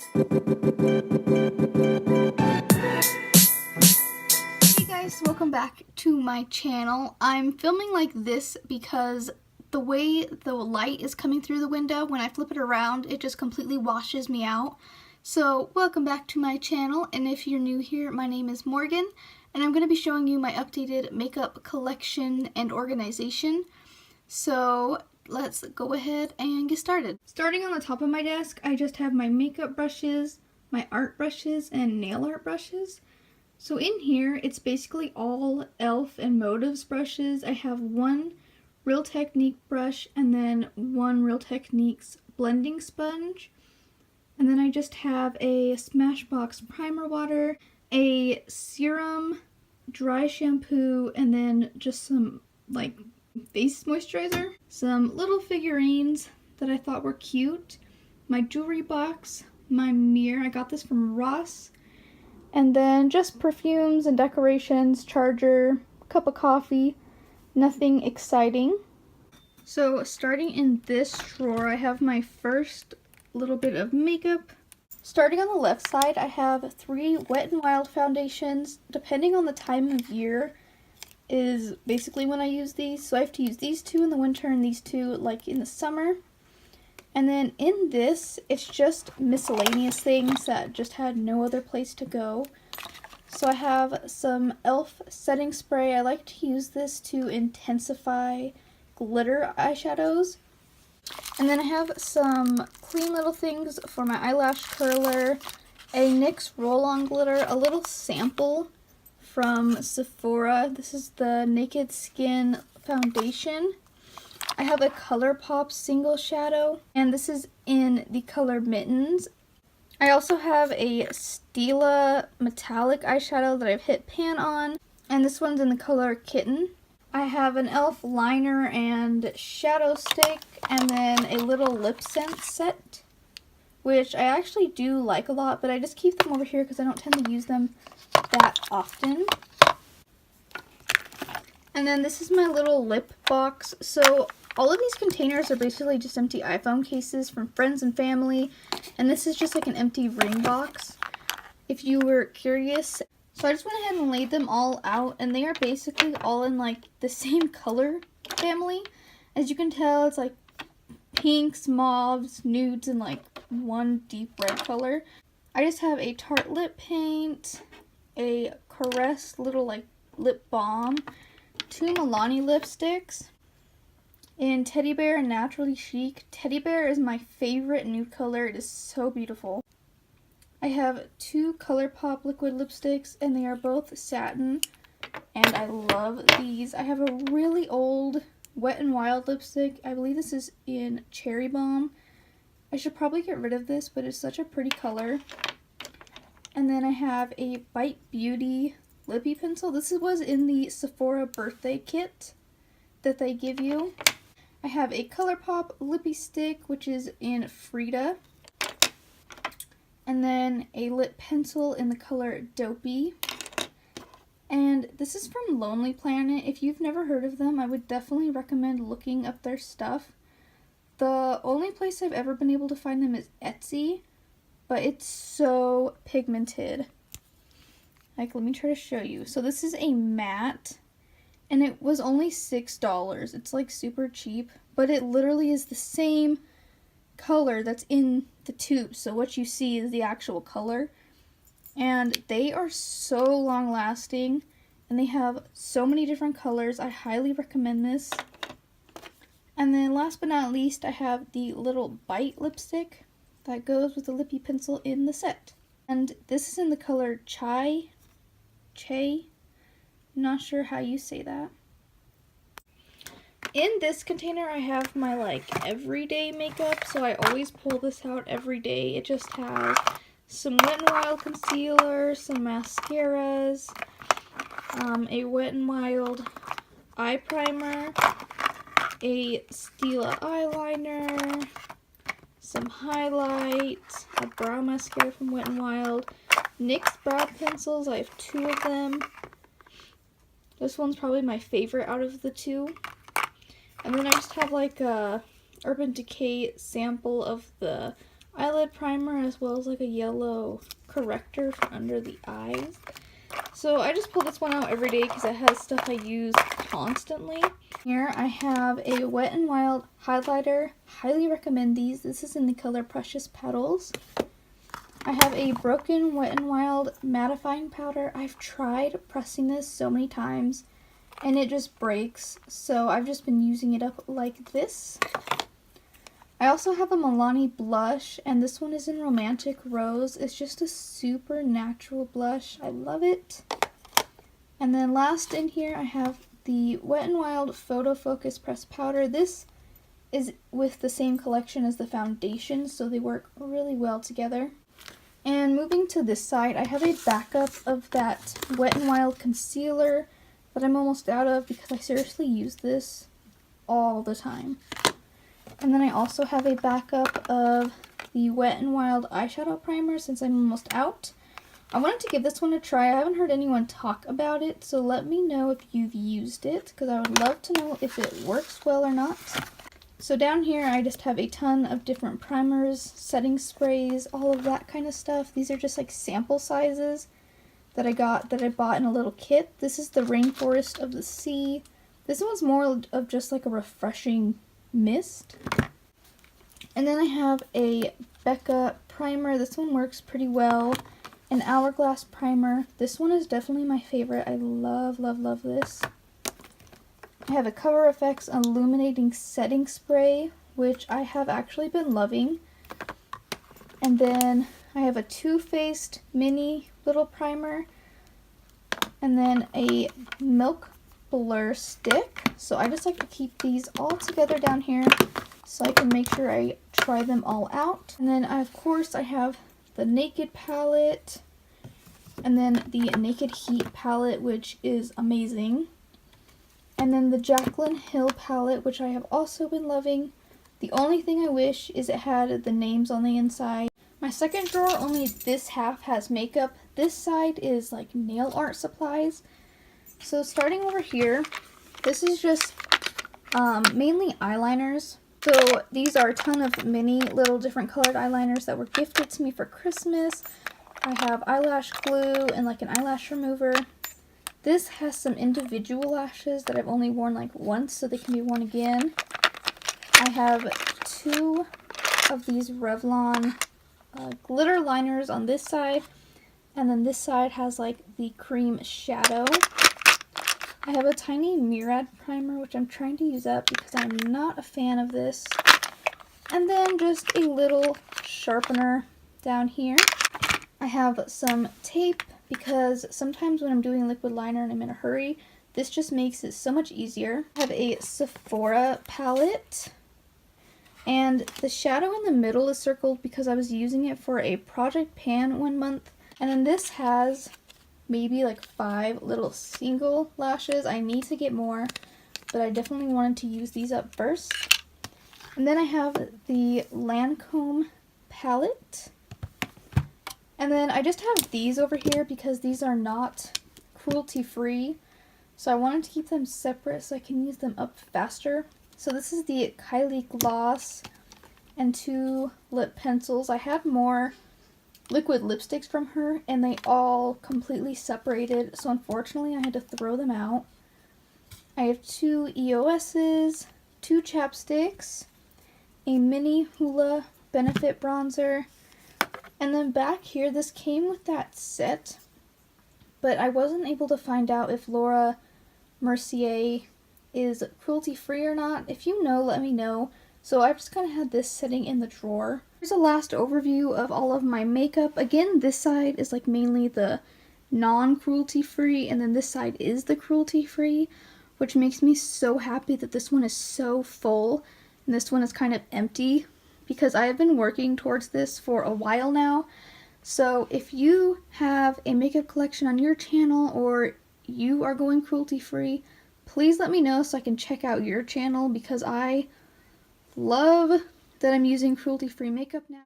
Hey guys, welcome back to my channel. I'm filming like this because the way the light is coming through the window, when I flip it around, it just completely washes me out. So welcome back to my channel, and if you're new here, my name is Morgan, and I'm going to be showing you my updated makeup collection and organization. So let's go ahead and get started. Starting on the top of my desk, I just have my makeup brushes, my art brushes, and nail art brushes. So in here, it's basically all e.l.f. and Motives brushes. I have one Real Technique brush and then one Real Techniques blending sponge. And then I just have a Smashbox primer water, a serum, dry shampoo, and then just some like face moisturizer. Some little figurines that I thought were cute. My jewelry box, my mirror, I got this from Ross. And then just perfumes and decorations, charger, cup of coffee, nothing exciting. So starting in this drawer, I have my first little bit of makeup. Starting on the left side, I have 3 Wet n Wild foundations. Depending on the time of year is basically when I use these. So I have to use these 2 in the winter and these 2 like in the summer. And then in this, it's just miscellaneous things that just had no other place to go. So I have some e.l.f. setting spray. I like to use this to intensify glitter eyeshadows. And then I have some clean little things for my eyelash curler, a NYX roll-on glitter, a little sample from Sephora. This is the Naked Skin foundation. I have a ColourPop single shadow, and this is in the color Mittens. I also have a Stila metallic eyeshadow that I've hit pan on, and this one's in the color Kitten. I have an e.l.f. liner and shadow stick, and then a little lip scent set, which I actually do like a lot, but I just keep them over here because I don't tend to use them that often. And then this is my little lip box. So all of these containers are basically just empty iPhone cases from friends and family, and this is just like an empty ring box, if you were curious. So I just went ahead and laid them all out, and they are basically all in like the same color family. As you can tell, it's like pinks, mauves, nudes, and like one deep red color. I just have a Tarte lip paint, a Caress little like lip balm, 2 Milani lipsticks, in Teddy Bear and Naturally Chic. Teddy Bear is my favorite nude color. It is so beautiful. I have 2 ColourPop liquid lipsticks, and they are both satin, and I love these. I have a really old Wet n Wild lipstick. I believe this is in Cherry Bomb. I should probably get rid of this, but it's such a pretty color. And then I have a Bite Beauty lippy pencil. This was in the Sephora birthday kit that they give you. I have a ColourPop lippy stick, which is in Frida. And then a lip pencil in the color Dopey. And this is from Lonely Planet. If you've never heard of them, I would definitely recommend looking up their stuff. The only place I've ever been able to find them is Etsy, but it's so pigmented. Like, let me try to show you. So this is a matte, and it was only $6. It's like super cheap, but it literally is the same color that's in the tube. So what you see is the actual color, and they are so long lasting, and they have so many different colors. I highly recommend this. And then last but not least, I have the little Bite lipstick that goes with the lippy pencil in the set, and this is in the color Chai. Not sure how you say that. In this container, I have my like everyday makeup, so I always pull this out every day. It just has some Wet n Wild concealer, some mascaras, a Wet n Wild eye primer, a Stila eyeliner, some highlight, a brow mascara from Wet n Wild, NYX brow pencils. I have 2 of them. This one's probably my favorite out of the 2. And then I just have like a Urban Decay sample of the eyelid primer as well as like a yellow corrector for under the eyes. So I just pull this one out every day because it has stuff I use constantly. Here I have a Wet n Wild highlighter. Highly recommend these. This is in the color Precious Petals. I have a Broken Wet n Wild mattifying powder. I've tried pressing this so many times and it just breaks, so I've just been using it up like this. I also have a Milani blush, and this one is in Romantic Rose. It's just a super natural blush. I love it. And then last in here I have the Wet n Wild Photo Focus Pressed Powder. This is with the same collection as the foundation, so they work really well together. And moving to this side, I have a backup of that Wet n Wild concealer that I'm almost out of because I seriously use this all the time. And then I also have a backup of the Wet n Wild eyeshadow primer since I'm almost out. I wanted to give this one a try. I haven't heard anyone talk about it, so let me know if you've used it because I would love to know if it works well or not. So down here I just have a ton of different primers, setting sprays, all of that kind of stuff. These are just like sample sizes that I bought in a little kit. This is the Rainforest of the Sea. This one's more of just like a refreshing mist. And then I have a Becca primer. This one works pretty well. An Hourglass primer. This one is definitely my favorite. I love, love, love this. I have a Cover FX illuminating setting spray, which I have actually been loving. And then I have a Too Faced mini little primer. And then a Milk Blur stick. So I just like to keep these all together down here so I can make sure I try them all out. And then of course I have the Naked palette, and then the Naked Heat palette, which is amazing. And then the Jaclyn Hill palette, which I have also been loving. The only thing I wish is it had the names on the inside. My second drawer, only this half has makeup. This side is like nail art supplies. So starting over here, this is just mainly eyeliners. So these are a ton of mini little different colored eyeliners that were gifted to me for Christmas. I have eyelash glue and like an eyelash remover. This has some individual lashes that I've only worn like once, so they can be worn again. I have 2 of these Revlon glitter liners on this side, and then this side has like the cream shadow. I have a tiny Murad primer, which I'm trying to use up because I'm not a fan of this. And then just a little sharpener down here. I have some tape because sometimes when I'm doing liquid liner and I'm in a hurry, this just makes it so much easier. I have a Sephora palette. And the shadow in the middle is circled because I was using it for a project pan one month. And then this has maybe like 5 little single lashes. I need to get more, but I definitely wanted to use these up first. And then I have the Lancome palette. And then I just have these over here because these are not cruelty free. So I wanted to keep them separate so I can use them up faster. So this is the Kylie Gloss and 2 lip pencils. I had more liquid lipsticks from her and they all completely separated, so unfortunately I had to throw them out. I have 2 EOS's, 2 chapsticks, a mini Hoola Benefit bronzer, and then back here, this came with that set, but I wasn't able to find out if Laura Mercier is cruelty free or not. If you know, let me know. So I've just kind of had this sitting in the drawer. Here's a last overview of all of my makeup. Again, this side is like mainly the non-cruelty free, and then this side is the cruelty free, which makes me so happy that this one is so full and this one is kind of empty because I have been working towards this for a while now. So if you have a makeup collection on your channel or you are going cruelty free, please let me know so I can check out your channel because I love that I'm using cruelty free makeup now.